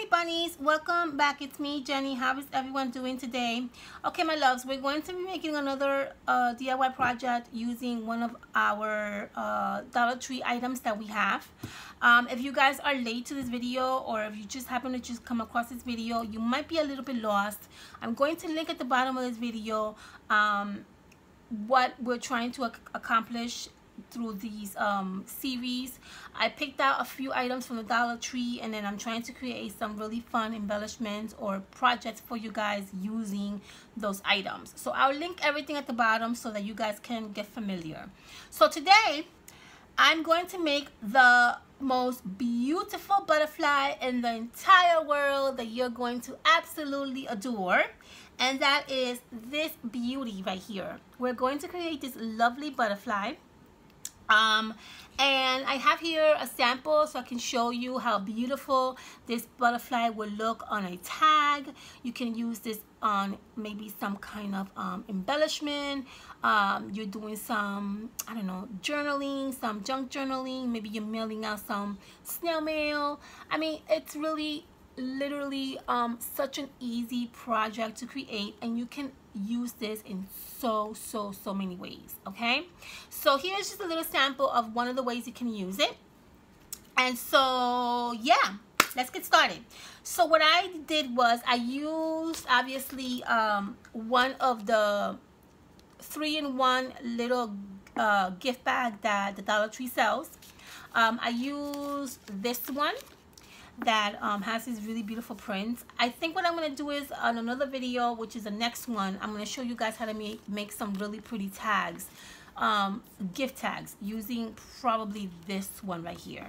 Hey bunnies, welcome back. It's me, Jenny. How is everyone doing today? Okay, my loves, we're going to be making another DIY project using one of our Dollar Tree items that we have. If you guys are late to this video, or if you just happen to just come across this video, you might be a little bit lost. I'm going to link at the bottom of this video what we're trying to accomplish through these series. I picked out a few items from the Dollar Tree, and then I'm trying to create some really fun embellishments or projects for you guys using those items. So I'll link everything at the bottom so that you guys can get familiar. So today I'm going to make the most beautiful butterfly in the entire world that you're going to absolutely adore, and that is this beauty right here. We're going to create this lovely butterfly. And I have here a sample so I can show you how beautiful this butterfly will look on a tag. You can use this on maybe some kind of embellishment. You're doing some, I don't know, journaling, some junk journaling. Maybe you're mailing out some snail mail. I mean, it's really literally such an easy project to create, and you can use this in so many ways. Okay, so here's just a little sample of one of the ways you can use it. And so yeah, let's get started. So what I did was I used obviously one of the 3-in-1 little gift bag that the Dollar Tree sells. I used this one that has these really beautiful prints. I think what I'm going to do is on another video, which is the next one, I'm going to show you guys how to make some really pretty tags, gift tags, using probably this one right here.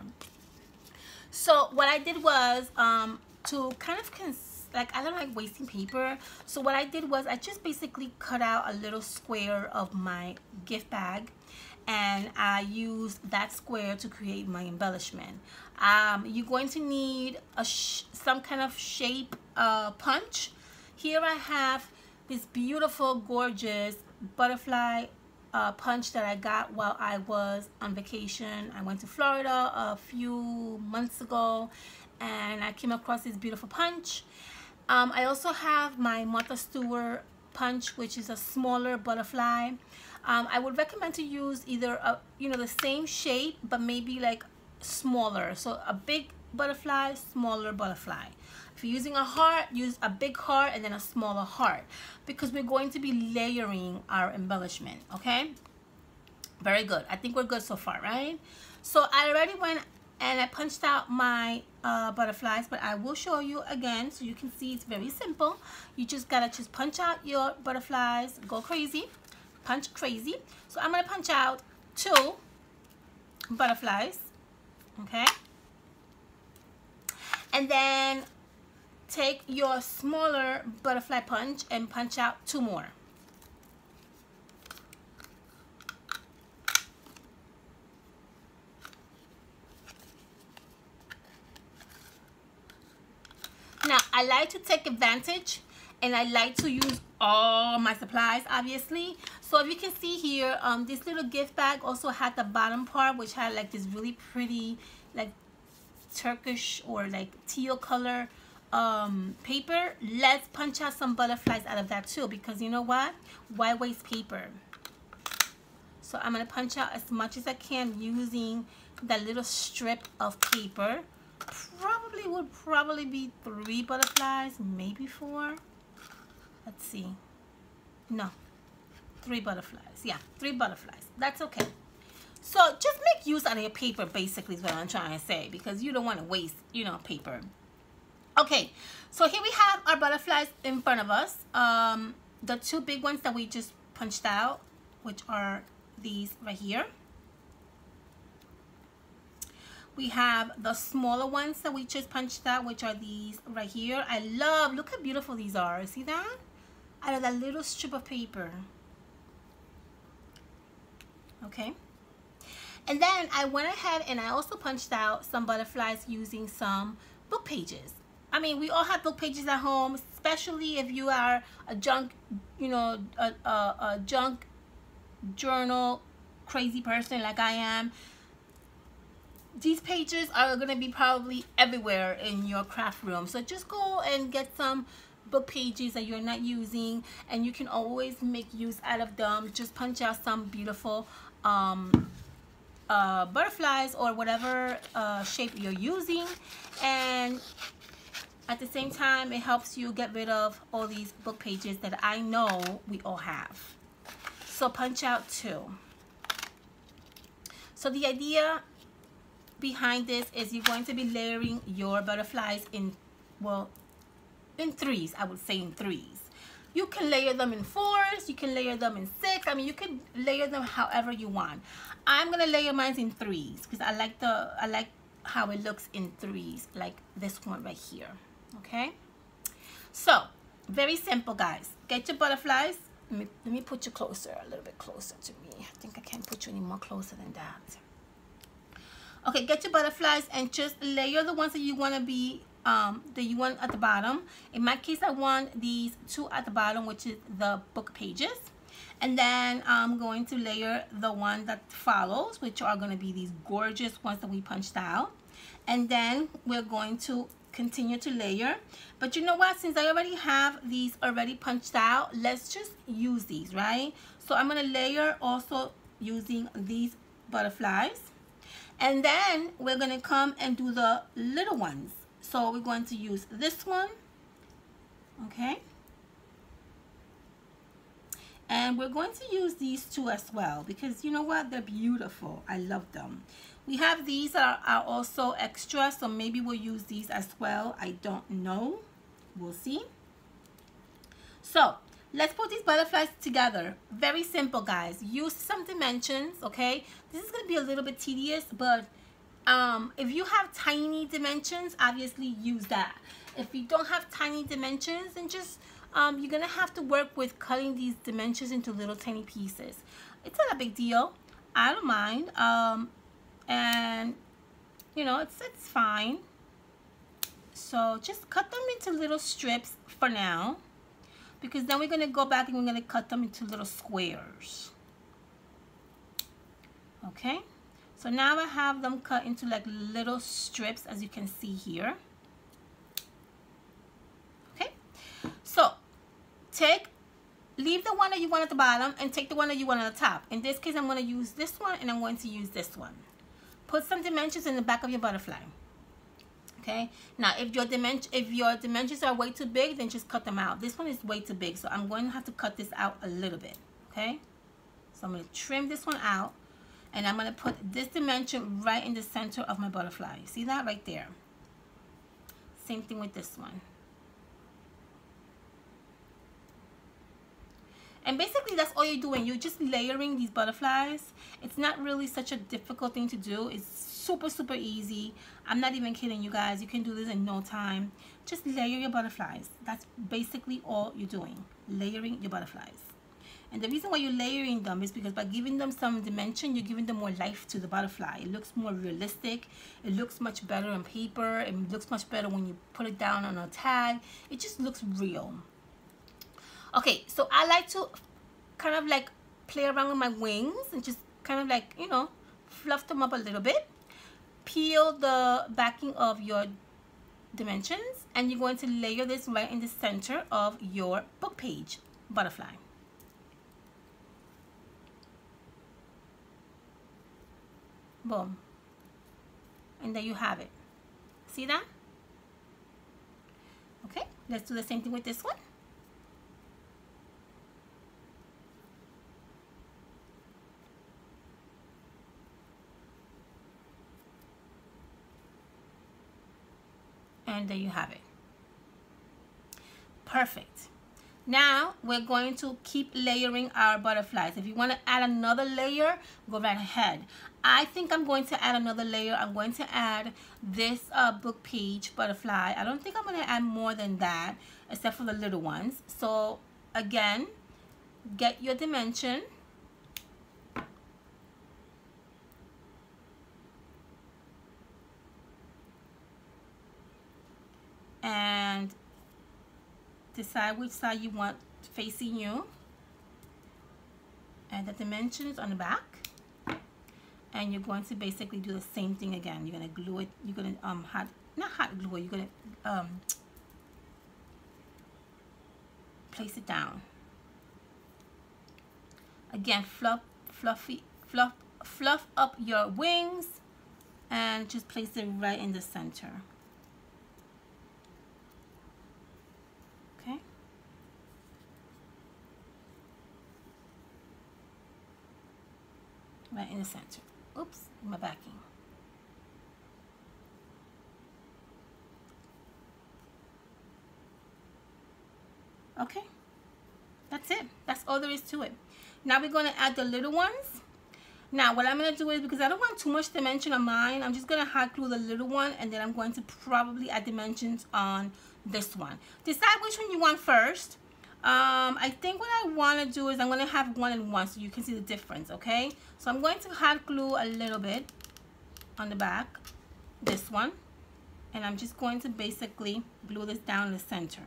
So what I did was to kind of I don't like wasting paper, so what I did was I just basically cut out a little square of my gift bag, and I used that square to create my embellishment. You're going to need some kind of shape punch. Here I have this beautiful, gorgeous butterfly punch that I got while I was on vacation. I went to Florida a few months ago, and I came across this beautiful punch. I also have my Martha Stewart punch, which is a smaller butterfly. I would recommend to use either the same shape, but maybe like smaller. So a big butterfly, smaller butterfly. If you're using a heart, use a big heart and then a smaller heart, because we're going to be layering our embellishment. Okay, very good. I think we're good so far, right? So I already went and I punched out my butterflies, but I will show you again so you can see it's very simple. You just gotta punch out your butterflies, go crazy, punch crazy. So I'm gonna punch out 2 butterflies, okay? And then take your smaller butterfly punch and punch out 2 more. Now, I like to take advantage, and I like to use all my supplies, obviously. So if you can see here, this little gift bag also had the bottom part, which had like this really pretty, like Turkish or like teal color paper. Let's punch out some butterflies out of that too, because you know what? Why waste paper? So I'm gonna punch out as much as I can using that little strip of paper. Would probably be 3 butterflies, maybe 4. Let's see. No, 3 butterflies. Yeah, 3 butterflies. That's okay. So just make use out of your paper, basically, is what I'm trying to say, because you don't want to waste, paper. Okay, so here we have our butterflies in front of us. The 2 big ones that we just punched out, which are these right here. We have the smaller ones that we just punched out, which are these right here. I love, look how beautiful these are. See that? Out of that little strip of paper. Okay. And then I went ahead and I also punched out some butterflies using some book pages. I mean, we all have book pages at home, especially if you are a junk, a junk journal crazy person like I am. these pages are going to be probably everywhere in your craft room. So just go and get some book pages that you're not using, and you can always make use out of them. Just punch out some beautiful butterflies or whatever shape you're using, and at the same time it helps you get rid of all these book pages that I know we all have. So punch out 2. So the idea behind this is you're going to be layering your butterflies in, well, in 3s. I would say in 3s. You can layer them in 4s, you can layer them in 6. I mean, you can layer them however you want. I'm gonna layer mine in 3s because I like how it looks in 3s, like this one right here. Okay, so very simple, guys. Get your butterflies. Let me put you closer, a little bit closer to me. I think I can't put you any more closer than that. Okay, get your butterflies and just layer the ones that you want to be that you want at the bottom. In my case, I want these 2 at the bottom, which is the book pages, and then I'm going to layer the one that follows, which are going to be these gorgeous ones that we punched out, and then we're going to continue to layer. But you know what, since I already have these already punched out, let's just use these, right? So I'm going to layer also using these butterflies, and then we're going to come and do the little ones. So we're going to use this one, okay, and we're going to use these 2 as well, because you know what, they're beautiful. I love them. We have these that are also extra, so maybe we'll use these as well. I don't know, we'll see. So let's put these butterflies together. Very simple, guys. Use some dimensions, okay? This is going to be a little bit tedious, but if you have tiny dimensions, obviously use that. If you don't have tiny dimensions, then just you're gonna have to work with cutting these dimensions into little tiny pieces. It's not a big deal. I don't mind, and you know, it's fine. So just cut them into little strips for now, because then we're gonna go back and we're gonna cut them into little squares. Okay. So now I have them cut into like little strips, as you can see here. Okay, so leave the one that you want at the bottom and take the one that you want at the top. In this case, I'm going to use this one and I'm going to use this one. Put some dimensions in the back of your butterfly. Okay, now if your dimensions are way too big, then just cut them out. This one is way too big, so I'm going to have to cut this out a little bit. Okay, so I'm going to trim this one out. And I'm going to put this dimension right in the center of my butterfly. See that right there? Same thing with this one. And basically that's all you're doing. You're just layering these butterflies. It's not really such a difficult thing to do. It's super, super easy. I'm not even kidding you guys. You can do this in no time. Just layer your butterflies. That's basically all you're doing. Layering your butterflies. And the reason why you're layering them is because by giving them some dimension, you're giving them more life to the butterfly. It looks more realistic. It looks much better on paper. It looks much better when you put it down on a tag. It just looks real. Okay, so I like to kind of like play around with my wings and just kind of like, you know, fluff them up a little bit. Peel the backing of your dimensions, and you're going to layer this right in the center of your book page butterfly. Boom. And there you have it. See that? Okay, let's do the same thing with this one. And there you have it. Perfect. Now we're going to keep layering our butterflies. If you want to add another layer, go right ahead. I think I'm going to add another layer. I'm going to add this book page butterfly. I don't think I'm going to add more than that, except for the little ones. So again, get your dimension. And decide which side you want facing you, and the dimensions on the back, and you're going to basically do the same thing again. You're going to glue it. You're going to not hot glue it. You're going to place it down. Again, fluff up your wings and just place it right in the center. Okay. Right in the center. Oops, my backing. Okay, that's it. That's all there is to it. Now we're going to add the little ones. Now what I'm going to do is, because I don't want too much dimension on mine, I'm just going to hot glue the little one, and then I'm going to probably add dimensions on this one. Decide which one you want first. I think what I want to do is I'm going to have one and one so you can see the difference, okay? So I'm going to hot glue a little bit on the back, this one, and I'm just going to basically glue this down in the center.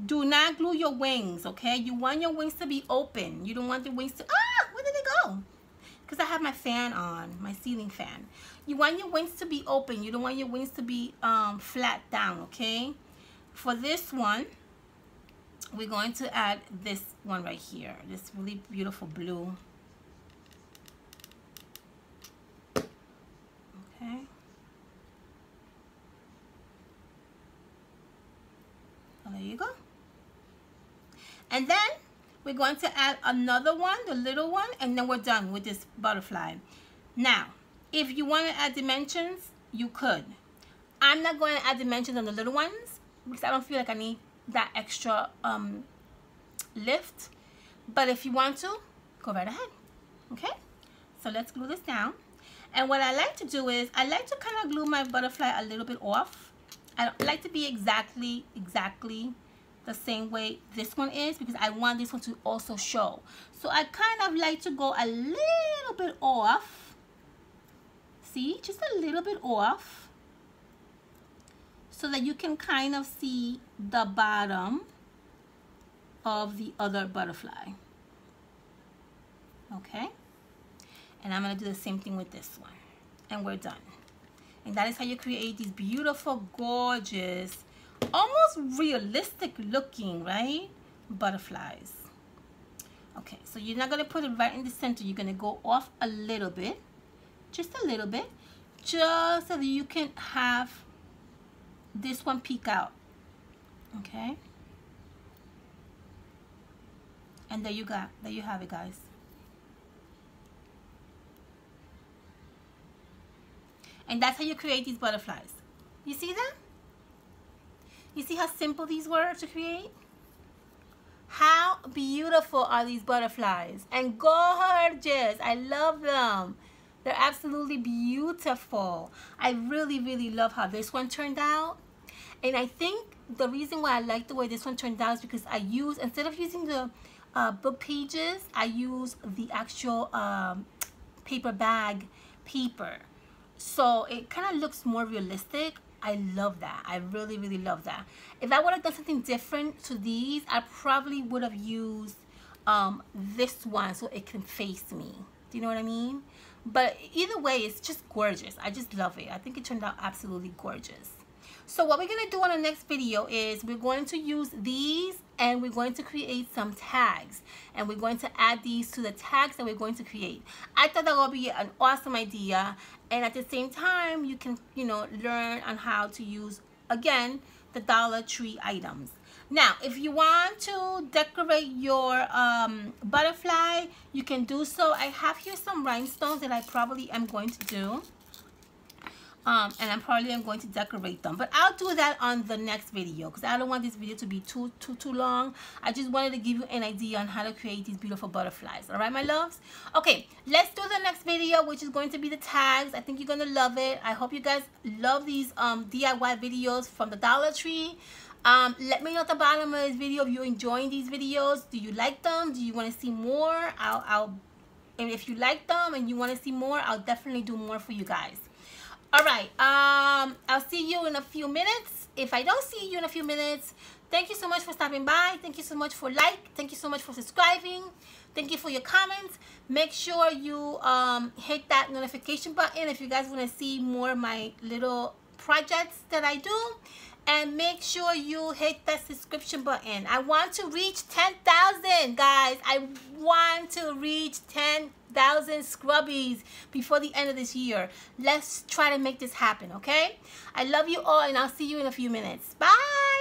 Do not glue your wings, okay? You want your wings to be open. You don't want the wings to, where did they go? Because I have my fan on, my ceiling fan. You want your wings to be open. You don't want your wings to be flat down, okay? For this one, we're going to add this one right here, this really beautiful blue. Okay. So there you go. And then we're going to add another one, the little one, and then we're done with this butterfly. Now, if you want to add dimensions, you could. I'm not going to add dimensions on the little ones because I don't feel like I need that extra lift. But if you want to, go right ahead. Okay? So let's glue this down. And what I like to do is, I like to kind of glue my butterfly a little bit off. I don't like to be exactly the same way this one is, because I want this one to also show. So I kind of like to go a little bit off. See, just a little bit off, so that you can kind of see the bottom of the other butterfly. Okay, and I'm going to do the same thing with this one, and we're done. And that is how you create these beautiful, gorgeous, almost realistic looking, right, butterflies. Okay, so you're not going to put it right in the center. You're going to go off a little bit, just a little bit, just so that you can have this one peek out. Okay, and there you have it, guys. And that's how you create these butterflies. You see that? You see how simple these were to create? How beautiful are these butterflies? And gorgeous. I love them. They're absolutely beautiful. I really, really love how this one turned out. And I think the reason why I like the way this one turned out is because I use, instead of using the book pages, I use the actual paper bag paper. So it kind of looks more realistic. I love that. I really, really love that. If I would have done something different to these, I probably would have used this one so it can face me. Do you know what I mean? But either way, it's just gorgeous. I just love it. I think it turned out absolutely gorgeous. So what we're going to do on the next video is we're going to use these and we're going to create some tags. And we're going to add these to the tags that we're going to create. I thought that would be an awesome idea. And at the same time, you can, you know, learn on how to use, again, the Dollar Tree items. Now, if you want to decorate your butterfly, you can do so. I have here some rhinestones that I probably am going to do. And I'm probably going to decorate them, but I'll do that on the next video because I don't want this video to be too long. I just wanted to give you an idea on how to create these beautiful butterflies. All right, my loves? Okay, let's do the next video, which is going to be the tags. I think you're gonna love it. I hope you guys love these DIY videos from the Dollar Tree. Let me know at the bottom of this video if you're enjoying these videos. Do you like them? Do you want to see more? And if you like them and you want to see more, I'll definitely do more for you guys. All right, I'll see you in a few minutes. If I don't see you in a few minutes, thank you so much for stopping by. Thank you so much for thank you so much for subscribing. Thank you for your comments. Make sure you hit that notification button if you guys want to see more of my little projects that I do. And make sure you hit that subscription button. I want to reach 10,000, guys. I want to reach 10,000 scrubbies before the end of this year. Let's try to make this happen, okay? I love you all, and I'll see you in a few minutes. Bye.